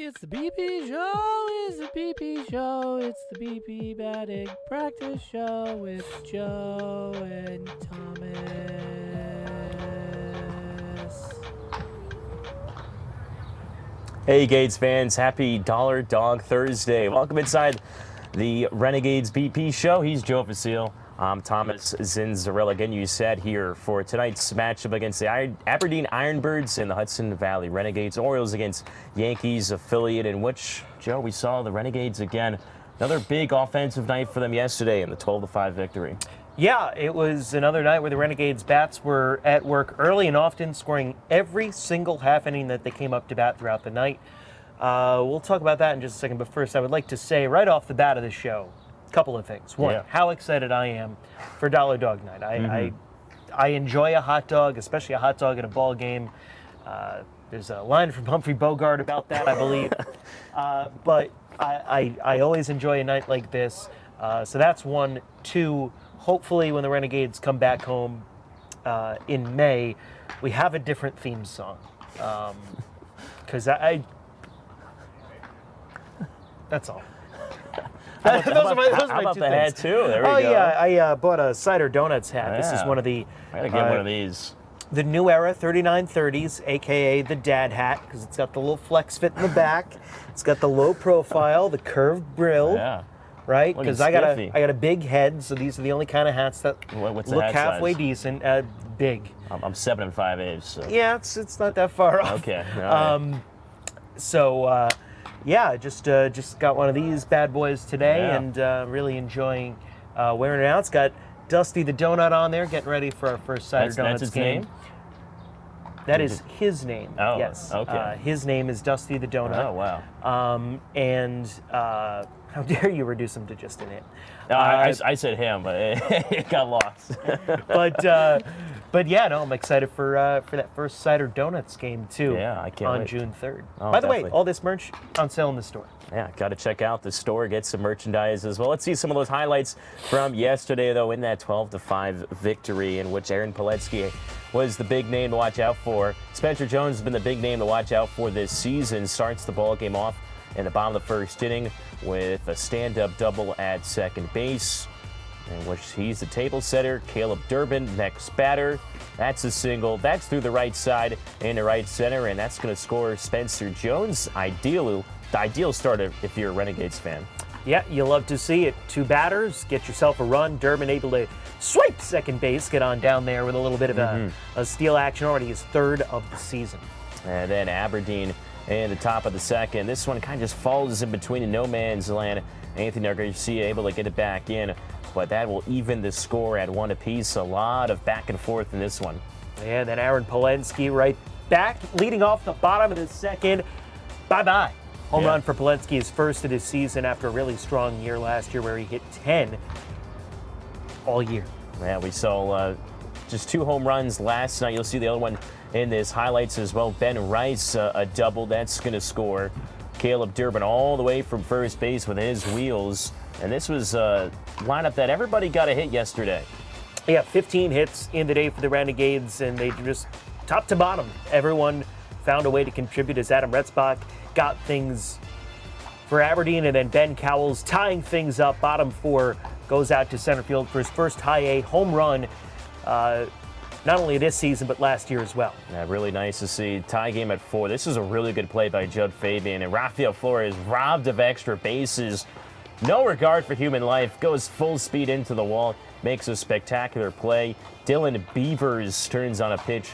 It's the BP show. It's the BP show. It's the BP batting practice show with Joe and Thomas. Hey, Gates fans. Happy Dollar Dog Thursday. Welcome inside the Renegades BP show. He's Joe Facile. I'm Thomas Zinzarella. Again, you sat here for tonight's matchup against the Aberdeen Ironbirds and the Hudson Valley Renegades. Orioles against Yankees affiliate, in which, Joe, we saw the Renegades again. Another big offensive night for them yesterday in the 12-5 victory. Yeah, it was another night where the Renegades bats were at work early and often, scoring every single half inning that they came up to bat throughout the night. We'll talk about that in just a second, but first I would like to say right off the bat of the show, couple of things. One, how excited I am for Dollar Dog Night. I enjoy a hot dog, especially a hot dog in a ball game. There's a line from Humphrey Bogart about that, I believe. But I always enjoy a night like this. So that's one. Two, hopefully when the Renegades come back home in May, we have a different theme song. Because that's all. How about the hat, too? There we go. Yeah, I bought a Cider Donuts hat. Yeah. This is one of the... I gotta get one of these. The New Era 3930s, a.k.a. the dad hat, because it's got the little flex fit in the back. It's got the low profile, the curved brill, right? Because I got a big head, so these are the only kind of hats that What's the look hat halfway size? Decent. Big. I'm 7 5/8. So. Yeah, it's not that far off. Okay. All right. Yeah, just got one of these bad boys today, and really enjoying wearing it out. It's got Dusty the Donut on there, getting ready for our first Cider Donuts his game. name? That is his name. Oh, yes. okay. His name is Dusty the Donut. Oh, wow. How dare you reduce him to just a name? No, I said him, but it got lost. But yeah, no, I'm excited for that first Cider Donuts game too. Yeah, I can't on wait. June 3rd. Oh, By the way, definitely. all this merch on sale in the store. Yeah, got to check out the store, get some merchandise as well. Let's see some of those highlights from yesterday, though, in that 12-5 victory, in which Aaron Poletsky was the big name to watch out for. Spencer Jones has been the big name to watch out for this season. Starts the ball game off in the bottom of the first inning with a stand-up double at second base, in which he's the table setter. Caleb Durbin, next batter. That's a single. That's through the right side into right center, and that's going to score Spencer Jones. Ideal start if you're a Renegades fan. Yeah, you love to see it. Two batters, get yourself a run. Durbin able to swipe second base, get on down there with a little bit of a steal action, already his third of the season. And then Aberdeen in the top of the second. This one kind of just falls in between in no man's land. Anthony Garcia able to get it back in, but that will even the score at one apiece. A lot of back and forth in this one. And then Aaron Polensky right back, leading off the bottom of the second. Bye-bye. Home run for Polensky, his first of this season after a really strong year last year where he hit 10 all year. Yeah, we saw just 2 home runs last night. You'll see the other one in this highlights as well. Ben Rice, a double. That's going to score. Caleb Durbin all the way from first base with his wheels. And this was a lineup that everybody got a hit yesterday. Yeah, 15 hits in the day for the Renegades, and they just top to bottom. Everyone found a way to contribute as Adam Retzbach got things for Aberdeen, and then Ben Cowles tying things up. Bottom 4 goes out to center field for his first high A home run, not only this season, but last year as well. Yeah, really nice to see. Tie game at 4. This is a really good play by Judd Fabian, and Rafael Flores robbed of extra bases. No regard for human life, goes full speed into the wall, makes a spectacular play. Dylan Beavers turns on a pitch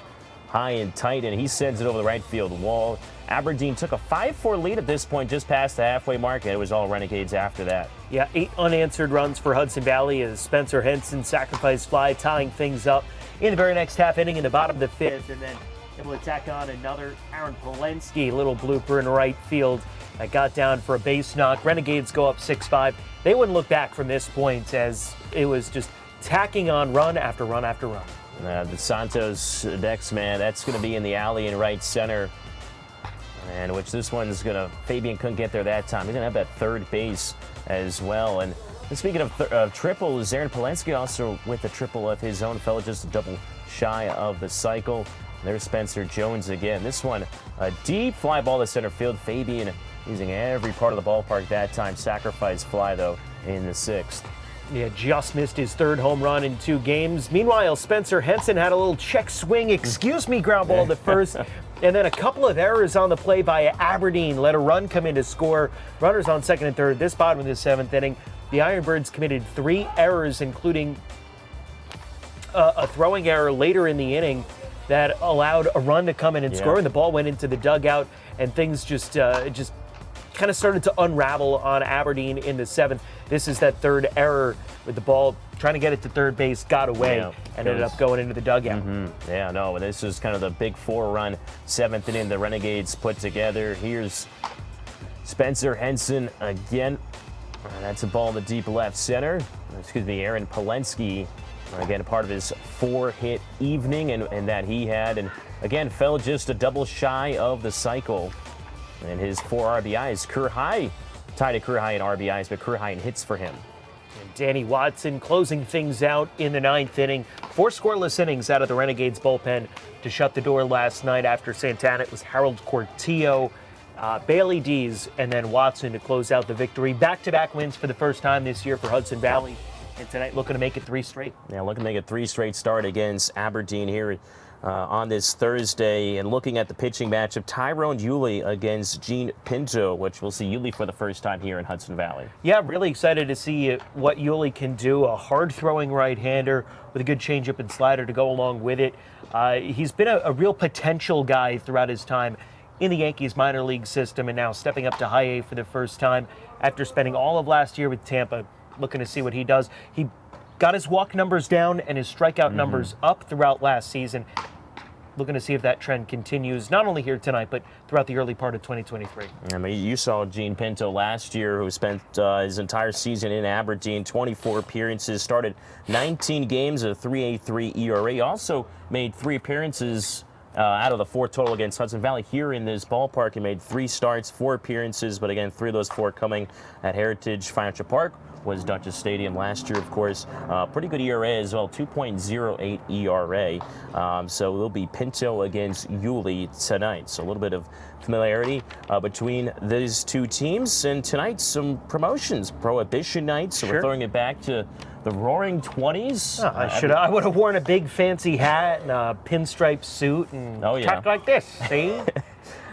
high and tight, and he sends it over the right field wall. Aberdeen took a 5-4 lead at this point, just past the halfway mark, and it was all Renegades after that. Yeah, 8 unanswered runs for Hudson Valley as Spencer Henson sacrifice fly, tying things up in the very next half inning in the bottom of the 5th, and then able to tack on another Aaron Polensky, little blooper in right field that got down for a base knock. Renegades go up 6-5. They wouldn't look back from this point as it was just tacking on run after run after run. The Santos next man, that's going to be in the alley in right center, and which this one's going to, Fabian couldn't get there that time. He's going to have that third base as well. And speaking of triples, Aaron Polensky also with a triple of his own, fell just a double shy of the cycle. There's Spencer Jones again. This one, a deep fly ball to center field. Fabian using every part of the ballpark that time. Sacrifice fly, though, in the 6th. Yeah, just missed his 3rd home run in 2 games. Meanwhile, Spencer Henson had a little check swing, ground ball to first. And then a couple of errors on the play by Aberdeen. Let a run come in to score. Runners on 2nd and 3rd. This bottom of the 7th inning, the Ironbirds committed 3 errors, including a throwing error later in the inning that allowed a run to come in and score. And the ball went into the dugout, and things just kind of started to unravel on Aberdeen in the 7th. This is that 3rd error with the ball trying to get it to 3rd base, got away, and ended up going into the dugout. Yeah, no, and this is kind of the big 4-run 7th inning the Renegades put together. Here's Spencer Henson again. That's a ball in the deep left center. Aaron Polensky, again, a part of his 4-hit evening and that he had. And again, fell just a double shy of the cycle. And his 4 RBIs, career high, tied a career high in RBIs, but career high in hits for him. And Danny Watson closing things out in the 9th inning. 4 scoreless innings out of the Renegades bullpen to shut the door last night after Santana. It was Harold Cortillo, Bailey Dees, and then Watson to close out the victory. Back-to-back wins for the first time this year for Hudson Valley. And tonight looking to make it 3 straight. Yeah, looking to make a 3 straight start against Aberdeen here on this Thursday. And looking at the pitching matchup, Tyrone Yulee against Gene Pinto, which we'll see Yulee for the first time here in Hudson Valley. Yeah, really excited to see what Yulee can do. A hard-throwing right-hander with a good changeup and slider to go along with it. He's been a real potential guy throughout his time in the Yankees minor league system, and now stepping up to high A for the first time after spending all of last year with Tampa. Looking to see what he does. He got his walk numbers down and his strikeout numbers up throughout last season. Looking to see if that trend continues, not only here tonight, but throughout the early part of 2023. I mean, you saw Gene Pinto last year, who spent his entire season in Aberdeen, 24 appearances, started 19 games at a 3.83 ERA. He also made 3 appearances out of the 4 total against Hudson Valley here in this ballpark. He made 3 starts, 4 appearances, but again, 3 of those 4 coming at Heritage Financial Park. Was Dutchess Stadium last year, of course. Pretty good ERA as well, 2.08 ERA. So it'll be Pinto against Yulee tonight. So a little bit of familiarity between these 2 teams. And tonight, some promotions. Prohibition night, so we're throwing it back to the Roaring 20s. I would have worn a big fancy hat and a pinstripe suit and talked like this, see?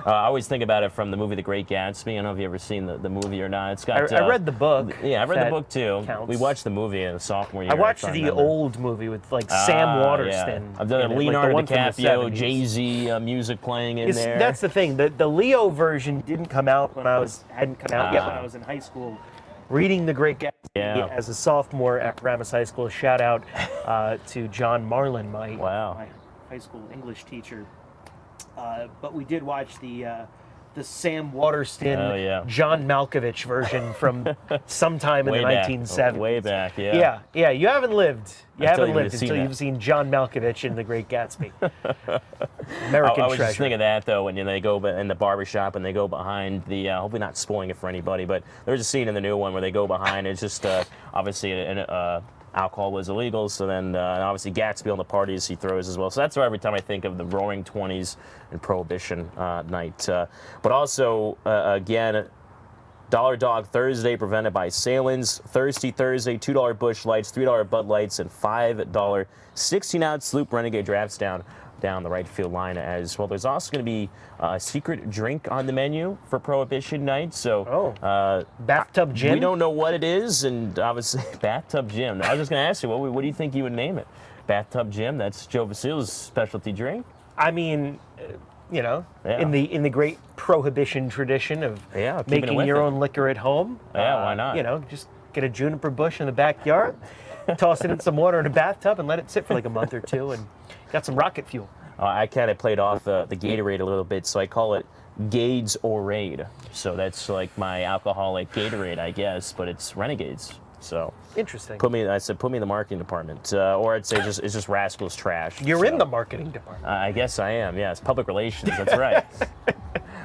I always think about it from the movie The Great Gatsby. I don't know if you've ever seen the movie or not. It's got. I read the book. Yeah, I read the book too. Counts. We watched the movie in the sophomore year. I watched the old movie with like Sam Waterston. Yeah. I've done Leonardo DiCaprio, Jay-Z music playing in there. That's the thing. The Leo version hadn't come out when I was in high school. Reading The Great Gatsby as a sophomore at Paramus High School. Shout out to John Marlin, my high school English teacher. But we did watch the Sam Waterston, John Malkovich version from sometime in the 1970s. Way back, yeah. Yeah, you haven't lived. You haven't lived until you've seen John Malkovich in The Great Gatsby. American I was treasure. just thinking that, though, when they go in the barbershop and they go behind the, hopefully not spoiling it for anybody, but there's a scene in the new one where they go behind, it's just obviously alcohol was illegal, so then obviously Gatsby on the parties he throws as well. So that's why every time I think of the Roaring 20s and Prohibition night. But also, again, Dollar Dog Thursday presented by Salins. Thirsty Thursday, $2 Busch Lights, $3 Bud Lights, and $5 16-ounce Sloop Renegade drafts down the right field line as well. There's also going to be a secret drink on the menu for Prohibition night. So, Bathtub Gin? We don't know what it is, and obviously, Bathtub Gin. I was just going to ask you, what do you think you would name it? Bathtub Gin? That's Joe Vasile's specialty drink? I mean, in the great Prohibition tradition of making your own liquor at home. Yeah, why not? Just get a juniper bush in the backyard, toss it in some water in a bathtub, and let it sit for like a month or 2, and got some rocket fuel. I kind of played off the Gatorade a little bit, so I call it Gades Orade. So that's like my alcoholic Gatorade, I guess, but it's Renegades. So interesting. Put me in the marketing department, or I'd say it's just Rascals trash. You're in the marketing department. I guess I am. Yeah, it's public relations. That's right.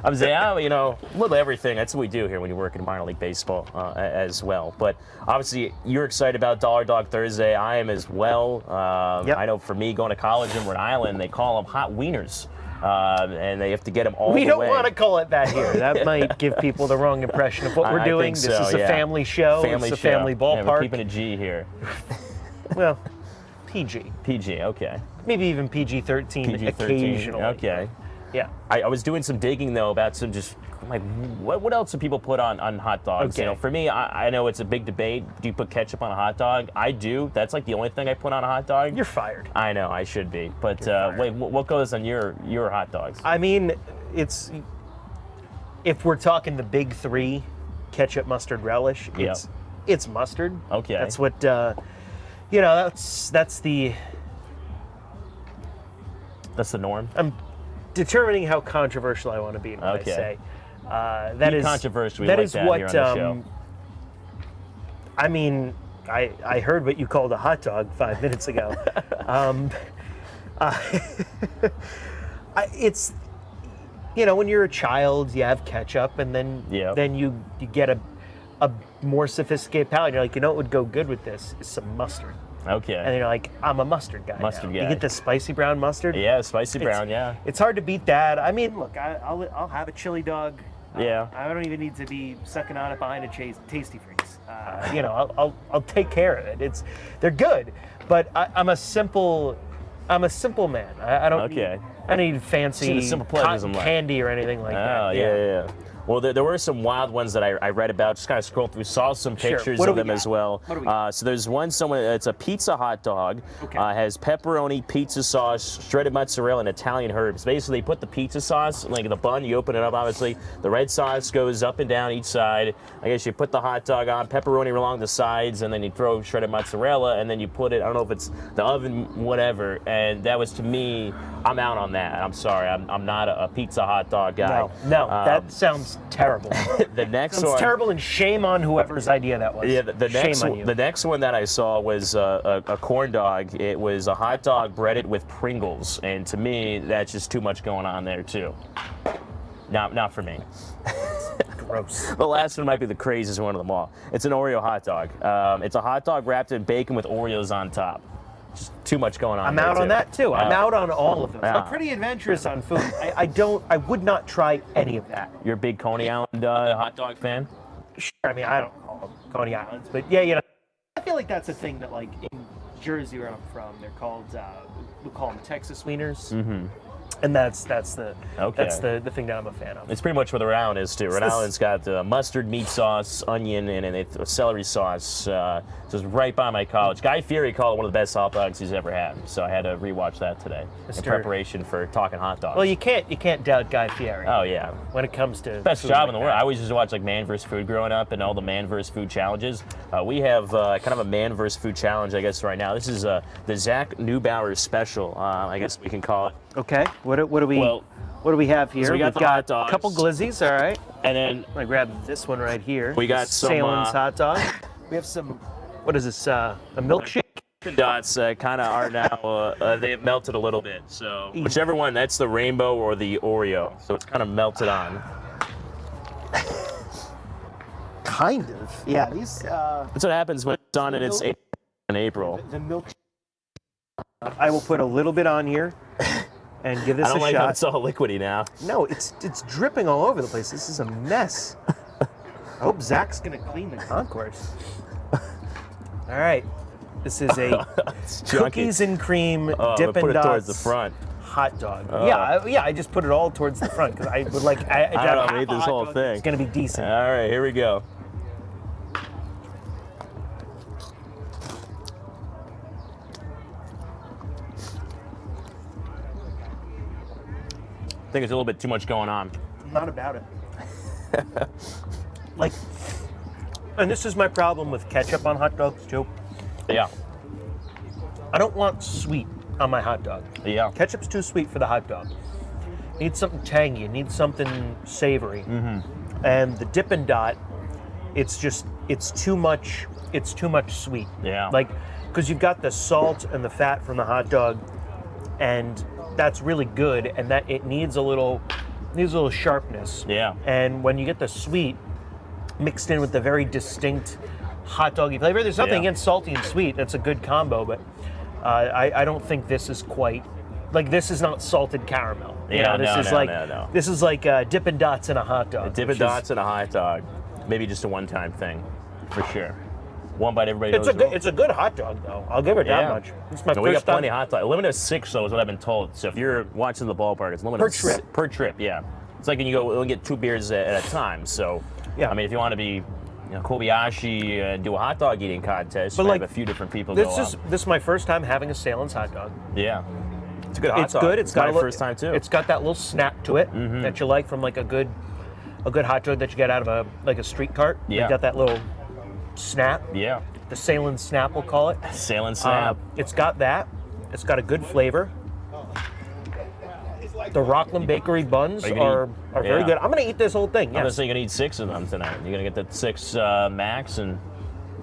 I'm saying, a little everything. That's what we do here when you work in minor league baseball as well. But obviously, you're excited about Dollar Dog Thursday. I am as well. I know for me, going to college in Rhode Island, they call them hot wieners and they have to get them all We the don't way. want to call it that here. That might give people the wrong impression of what we're I doing. think This so, is a yeah. family show. Family it's a show. family ballpark. Yeah, we're keeping a G here. Well, PG. PG, okay. Maybe even PG-13 PG-13, occasionally. okay. Yeah. I was doing some digging though about some just like what else do people put on hot dogs? Okay. You know, for me, I know it's a big debate. Do you put ketchup on a hot dog? I do. That's like the only thing I put on a hot dog. You're fired. I know I should be, but fired. wait, what goes on your hot dogs? I mean, if we're talking the big three, ketchup, mustard, relish, Yeah. it's mustard. Okay. That's what that's the. That's the norm. I'm determining how controversial I want to be in what Okay. I say. That Be is controversial. We That like is that what. here on the show. I mean, I heard what you called a hot dog 5 minutes ago. It's when you're a child, you have ketchup, and then Yeah. then you get a more sophisticated palate. You're like, what would go good with this is some mustard. Okay. And you're like, I'm a mustard guy. Mustard now. guy. You get the spicy brown mustard. Yeah, spicy brown. Yeah. It's hard to beat that. I mean, look, I'll have a chili dog. Yeah. I don't even need to be sucking on it behind a Tasty Freeze. I'll take care of it. They're good, but I'm a simple man. I don't Okay. need fancy See the simple pleasures in cotton life. candy or anything like that. Oh, yeah. Well, there were some wild ones that I read about. Just kind of scrolled through, saw some Sure. pictures What do of we them got? as well. What do we got? So there's one, it's a pizza hot dog. Okay. Has pepperoni, pizza sauce, shredded mozzarella, and Italian herbs. Basically, they put the pizza sauce, like the bun, you open it up, obviously. The red sauce goes up and down each side. I guess you put the hot dog on, pepperoni along the sides, and then you throw shredded mozzarella, and then you put it, I don't know if it's the oven, whatever. And that was, to me, I'm out on that. I'm sorry. I'm not a pizza hot dog guy. No, that sounds terrible. The next Sounds one. terrible, and shame on whoever's idea that was. Yeah, the next one that I saw was a corn dog. It was a hot dog breaded with Pringles, and to me, that's just too much going on there too. Not for me. Gross. The last one might be the craziest one of them all. It's an Oreo hot dog. It's a hot dog wrapped in bacon with Oreos on top. Just too much going on. I'm there out on too. that too. I'm out on all of those. Yeah. I'm pretty adventurous on food. I would not try any of that. You're a big Coney Island hot dog fan? Sure, I mean, I don't call them Coney Islands, but yeah, I feel like that's a thing that, like, in Jersey, where I'm from, they're called, we call them Texas wieners. Mm-hmm. And that's the thing that I'm a fan of. It's pretty much what the Rhode Island is too. Rhode this- Island's got mustard, meat sauce, onion, and celery sauce. Just right by my college. Guy Fieri called it one of the best hot dogs he's ever had. So I had to rewatch that today in Mr. preparation for talking hot dogs. Well, you can't doubt Guy Fieri. Oh yeah, When it comes to best food job like in the world. that. I always used to watch like Man vs. Food growing up and all the Man vs. Food challenges. We have kind of a Man vs. Food challenge, I guess, right now. This is the Zach Neubauer special. I guess we can call it. Okay, what do we Well, what do we have here? so we got We've the got hot dogs. a couple glizzies. All right, And then I'm gonna grab this one right here. We got some, Salem's hot dog. We have some. What is this? A milkshake? dots kind of are now they have melted a little bit. So whichever one, that's the rainbow or the Oreo. So it's kind of melted on. Kind of. Yeah, these. That's what happens when it's on and it's in April. The milk. I will put a little bit on here and give this I don't a like how shot. it's all liquidy now. No, it's dripping all over the place. This is a mess. I hope Zach's gonna clean the concourse. All right, this is a It's junky. cookies and cream Oh, Dippin' put it Dots towards the front. hot dog. Oh. Yeah, I just put it all towards the front because I would like. I I don't know, half I a ate this hot whole dog thing. It's gonna be decent. All right, here we go. I think there's a little bit too much going on. Not about it. Like, and this is my problem with ketchup on hot dogs too. Yeah, I don't want sweet on my hot dog. yeah. Ketchup's too sweet for the hot dog. Need something tangy. Need something savory. Mm-hmm. And the Dippin' Dot, it's too much. It's too much sweet. Yeah. Like, because you've got the salt and the fat from the hot dog, and that's really good. And that it needs a little sharpness. Yeah. And when you get the sweet mixed in with the very distinct hot doggy flavor, there's nothing Yeah. against salty and sweet. That's a good combo, but I don't think this is quite like this is not salted caramel. Yeah, this is no. This is like Dippin' Dots in a hot dog. Dippin' Dots and a hot dog. Maybe just a one-time thing, for sure. One bite, everybody knows. It's a good hot dog, though. I'll give it that much. It's my we got first time. plenty of hot dogs. Limited to 6, though, is what I've been told. So if you're watching the ballpark, it's limited per trip. Yeah, it's like when you go, we'll get 2 beers at a time. So yeah, I mean, if you want to be, Kobayashi, do a hot dog eating contest, but have a few different people go This is my first time having a Salen's hot dog. Yeah, it's a good hot dog. It's good. It's got my first time too. It's got that little snap to it that you like from like a good hot dog that you get out of a street cart. Yeah, you got that little snap. Yeah. The Salem Snap, we'll call it. Salem Snap. It's got that. It's got a good flavor. The Rockland Bakery buns are very good. I'm going to eat this whole thing. I'm going to say you're going to eat 6 of them tonight. You're going to get that 6 max and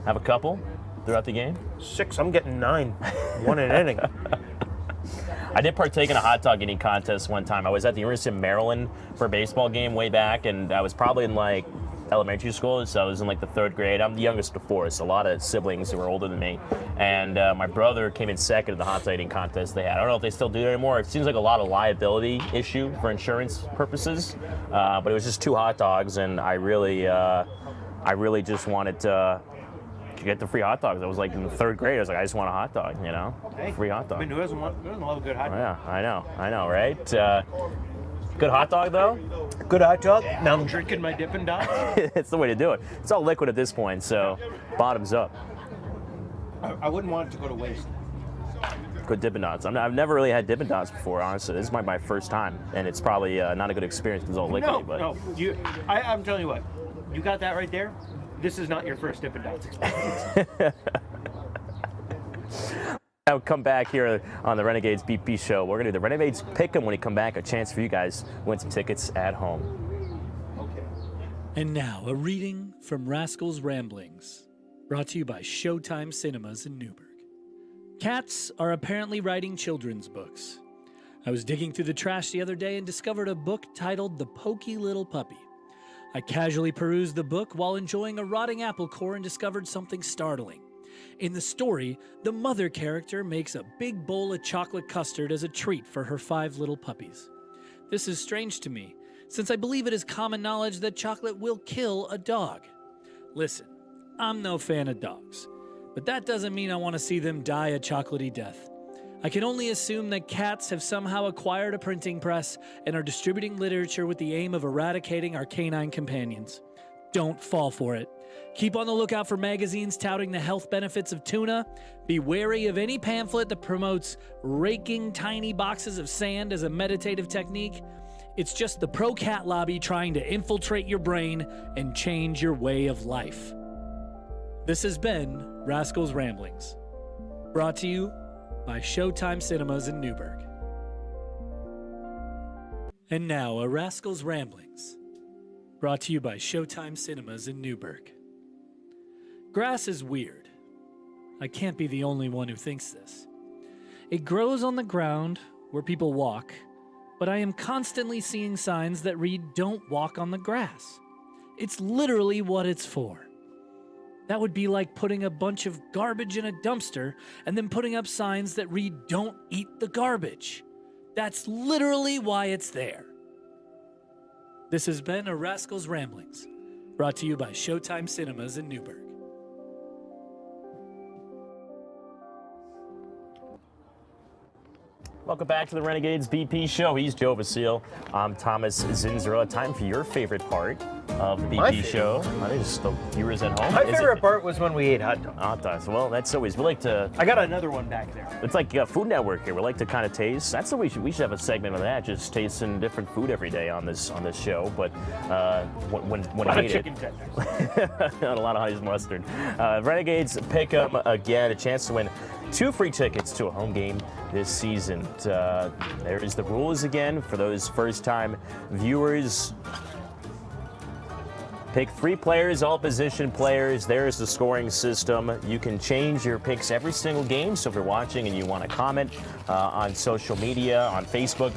have a couple throughout the game? 6. I'm getting 9. 1 an inning. I did partake in a hot dog eating contest one time. I was at the University of Maryland for a baseball game way back, and I was probably in like elementary school, so I was in like the 3rd grade. I'm the youngest of 4, so a lot of siblings who were older than me. And my brother came in second in the hot dog eating contest they had. I don't know if they still do it anymore. It seems like a lot of liability issue for insurance purposes. But it was just 2 hot dogs, and I really just wanted to get the free hot dogs. I was like in the 3rd grade. I was like, I just want a hot dog, Hey, free hot dog. I mean, who doesn't love a good hot dog? Yeah, I know, right? Good hot dog, though? Good hot dog. Now I'm drinking my Dippin' Dots. It's the way to do it. It's all liquid at this point, so bottoms up. I wouldn't want it to go to waste. Good Dippin' Dots. I've never really had Dippin' Dots before, honestly. This is my first time, and it's probably not a good experience because it's all liquid. No. I'm telling you what. You got that right there. This is not your first Dippin' Dots experience. Now come back here on the Renegades BP show. We're going to do the Renegades pick 'em when we come back. A chance for you guys to win some tickets at home. Okay. And now a reading from Rascals Ramblings, brought to you by Showtime Cinemas in Newburgh. Cats are apparently writing children's books. I was digging through the trash the other day and discovered a book titled The Pokey Little Puppy. I casually perused the book while enjoying a rotting apple core and discovered something startling. In the story, the mother character makes a big bowl of chocolate custard as a treat for her 5 little puppies. This is strange to me, since I believe it is common knowledge that chocolate will kill a dog. Listen, I'm no fan of dogs, but that doesn't mean I want to see them die a chocolatey death. I can only assume that cats have somehow acquired a printing press and are distributing literature with the aim of eradicating our canine companions. Don't fall for it. Keep on the lookout for magazines touting the health benefits of tuna. Be wary of any pamphlet that promotes raking tiny boxes of sand as a meditative technique. It's just the pro-cat lobby trying to infiltrate your brain and change your way of life. This has been Rascals Ramblings, brought to you by Showtime Cinemas in Newburgh. And now, a Rascals Ramblings, brought to you by Showtime Cinemas in Newburgh. Grass is weird. I can't be the only one who thinks this. It grows on the ground where people walk, but I am constantly seeing signs that read, "Don't walk on the grass." It's literally what it's for. That would be like putting a bunch of garbage in a dumpster and then putting up signs that read, "Don't eat the garbage." That's literally why it's there. This has been a Rascals Ramblings, brought to you by Showtime Cinemas in Newburgh. Welcome back to the Renegades BP show. He's Joe Vasile. I'm Thomas Zinzera. Time for your favorite part of the BP show. I think it's the viewers at home. My favorite part was when we ate hot dogs. Hot dogs. Well, that's always, we like to... I got another one back there. It's like Food Network here. We like to kind of taste. That's what we should have a segment of that, just tasting different food every day on this show. But when I ate chicken tenders. Not a lot of honey mustard. Renegades pick up again, a chance to win 2 free tickets to a home game this season. There is the rules again for those first-time viewers. Pick 3 players, all position players. There's the scoring system. You can change your picks every single game. So if you're watching and you want to comment on social media, on Facebook,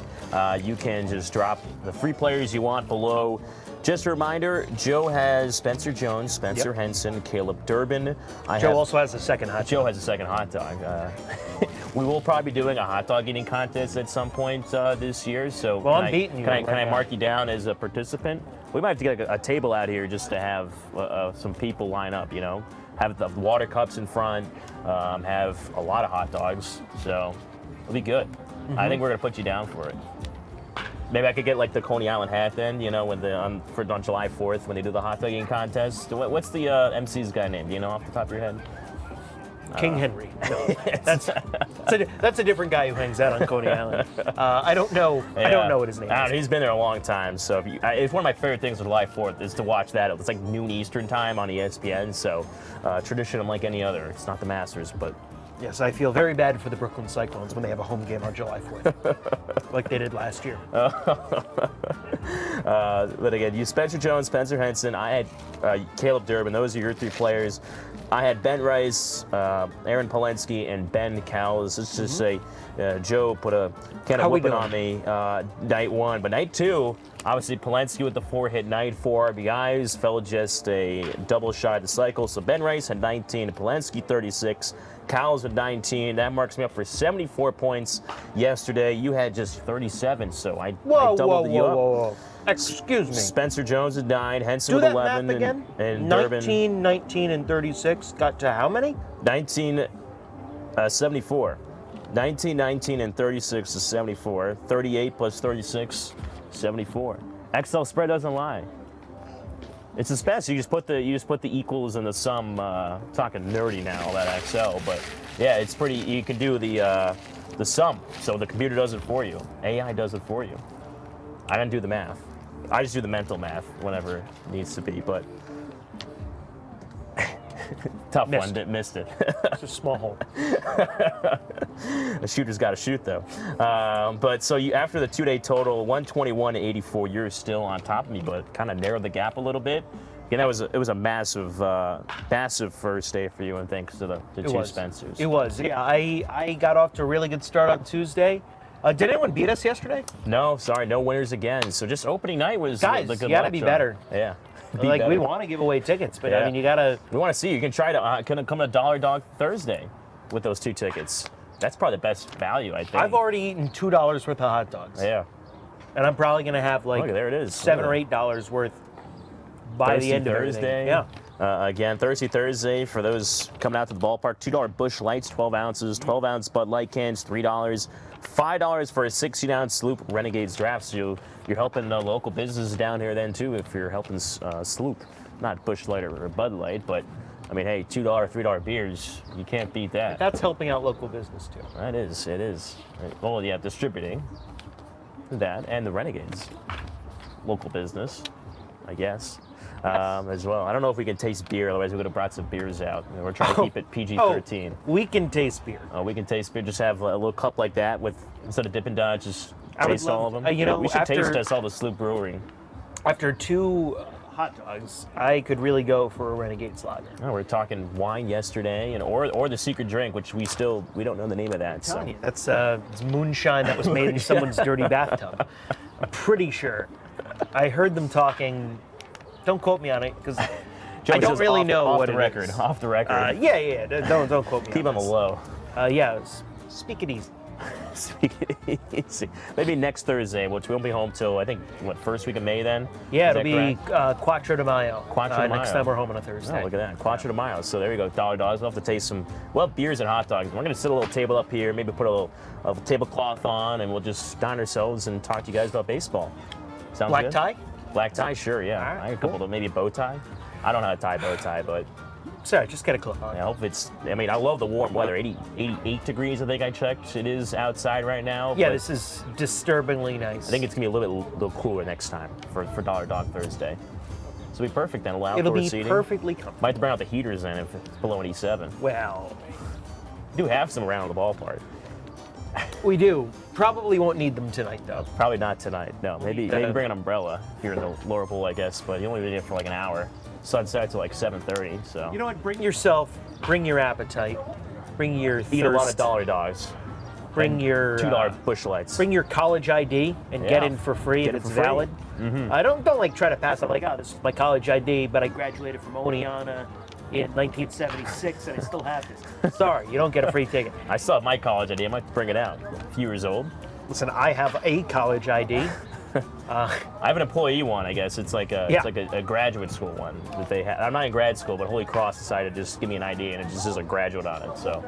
you can just drop the 3 players you want below. Just a reminder, Joe has Spencer Jones, Spencer Henson, Caleb Durbin. Joe also has a second hot dog. Joe has a second hot dog. We will probably be doing a hot dog eating contest at some point this year. So Well, I'm beating you. Can right I now. mark you down as a participant? We might have to get a table out here just to have some people line up. Have the water cups in front. Have a lot of hot dogs. So it'll be good. I think we're gonna put you down for it. Maybe I could get like the Coney Island hat then, when on July 4th when they do the hot dog eating contest. What's the MC's guy name? Do you know off the top of your head? King Henry. No, that's a different guy who hangs out on Coney Island. I don't know. I don't know what his name is. He's been there a long time. So it's one of my favorite things with July 4th is to watch that. It's like noon Eastern time on ESPN. So tradition unlike any other. It's not the Masters, but. Yes, I feel very bad for the Brooklyn Cyclones when they have a home game on July 4th, like they did last year. But again, you Spencer Jones, Spencer Henson. I had Caleb Durbin. Those are your three players. I had Ben Rice, Aaron Polensky, and Ben Cowles. Let's just say Joe put a can of whooping on me night one. But night two, obviously Polensky with the 4-hit night, 4 RBIs, fell just a double shy of the cycle. So Ben Rice had 19, Polensky 36, Cowles with 19. That marks me up for 74 points yesterday. You had just 37, so I doubled you up. Whoa. Excuse me. Spencer Jones at 9, Henson Do with that 11, math again. and Durbin 19, 19, and 36 got to how many? 74. 19, 19, and 36 is 74. 38 plus 36, 74. Excel spread doesn't lie. It's the best. You just put the equals and the sum. Talking nerdy now, all that Excel, but yeah, it's pretty. You can do the sum, so the computer does it for you. AI does it for you. I don't do the math. I just do the mental math whenever it needs to be, but tough one. Missed it. It's a small hole. A shooter's got to shoot, though. But so after the 2-day total, 121 to 84, you're still on top of me, but kind of narrowed the gap a little bit. It was a massive first day for you, and thanks to the two Spencers. It was. Yeah, I got off to a really good start on Tuesday. Did anyone beat us yesterday? No, sorry, no winners again. So just opening night was guys. The good You gotta luck be charm. better. Yeah. We want to give away tickets, but Yeah. I mean, you gotta. We want to see. You can try to come to Dollar Dog Thursday with those 2 tickets. That's probably the best value, I think. I've already eaten $2 worth of hot dogs. Yeah. And I'm probably gonna have like Look, there it is. $7 or $8 worth by Thirsty the end of Thursday. everything. Yeah. Again, Thirsty Thursday for those coming out to the ballpark. $2 Busch Lights, 12 ounces. 12-ounce Bud Light cans, $3. $5 for a 16-ounce Sloop Renegades draft. So you're helping local businesses down here then too if you're helping Sloop, not Busch Light or Bud Light, but I mean, hey, $2, $3 beers, you can't beat that. That's helping out local business too. That is, it is. Well, yeah, distributing that and the Renegades, local business, I guess. As well. I don't know if we can taste beer, otherwise we would have brought some beers out. We're trying to keep it PG-13. We can taste beer. We can taste beer. Just have a little cup like that with, instead of Dippin' Dots, just taste all of them. We should taste test all the Sloop Brewery. After 2 hot dogs, I could really go for a Renegades lager. Oh, we're talking wine yesterday, or the secret drink, which we don't know the name of that. I'm telling you, that's it's moonshine that was made in someone's dirty bathtub. I'm pretty sure. I heard them talking. Don't quote me on it, because I don't really know what it is. Off the record. Yeah. Don't quote me. Keep on the low. Speak it easy. Speak it easy. Maybe next Thursday, which we won't be home till I think first week of May then. Yeah, it'll be Quattro de Mayo. Quattro de Mayo. Next time we're home on a Thursday. Oh, look at that, Quattro de Mayo. So there we go, $1 dogs. We'll have to taste some beers and hot dogs. We're gonna sit a little table up here, maybe put a little tablecloth on, and we'll just dine ourselves and talk to you guys about baseball. Sounds Black good? tie? Black tie, sure, yeah. All right, I got a couple of maybe a bow tie. I don't know how to tie a bow tie, but Sorry, just get a clip on. I hope I love the warm weather. 88 degrees, I think I checked. It is outside right now. Yeah, this is disturbingly nice. I think it's gonna be a little cooler next time for Dollar Dog Thursday. So it'll be perfect then. It'll be seating. perfectly comfortable. Might have to bring out the heaters then if it's below 87. Well, We do have some around the ballpark. we do. Probably won't need them tonight, though. Probably not tonight. No, maybe bring an umbrella if you're in the lower bowl, I guess. But you only need it for like an hour. Sun sets at like 7:30. So You know what? Bring yourself. Bring your appetite. Bring your thirst. eat a lot of Dollar Dogs. Bring your $2 Busch Lights. Bring your college ID and get Yeah. in for free Get if it it's for free. valid. I don't like try to pass up like, oh, this is my college ID, but I graduated from Oneonta. in 1976, and I still have this. Sorry, you don't get a free ticket. I still have my college ID. I might bring it out. A few years old. Listen, I have a college ID. I have an employee one, I guess. It's like a graduate school one that they have. I'm not in grad school, but Holy Cross decided to just give me an ID, and it just says a graduate on it. So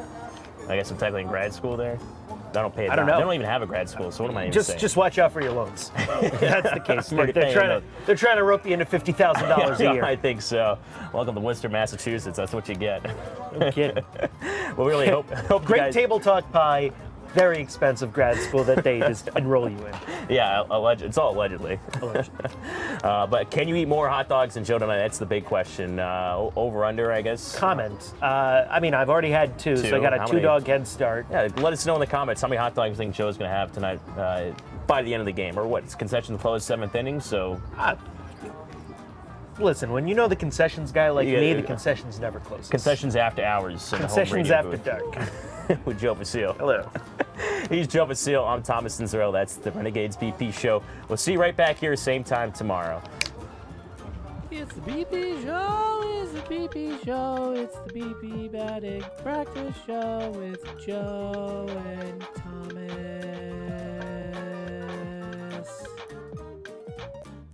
I guess I'm technically in grad school there. I don't pay. I don't know. They don't even have a grad school, so what am I even saying? Just watch out for your loans. That's the case. I'm already They're trying to rope you into $50,000 a year. I think so. Welcome to Worcester, Massachusetts. That's what you get. No kidding. We really hope you Great guys, table talk pie. Very expensive grad school that they just enroll you in. Yeah, it's all allegedly. But can you eat more hot dogs than Joe tonight? That's the big question. Over under, I guess. Comment. I mean, I've already had two, so I got a How 2-dog head start. Yeah, let us know in the comments how many hot dogs you think Joe's going to have tonight by the end of the game, or what? It's concession closed 7th inning, so. Listen, when you know the concessions guy like Yeah, me, yeah. the concessions never close. Concessions after hours. In the home Concessions radio after booth dark. with Joe Basile. Hello. He's Joe Basile. I'm Thomas Cinzarello. That's the Renegades BP show. We'll see you right back here same time tomorrow. It's the BP show, it's the BP show, it's the BP batting practice show with Joe and Thomas.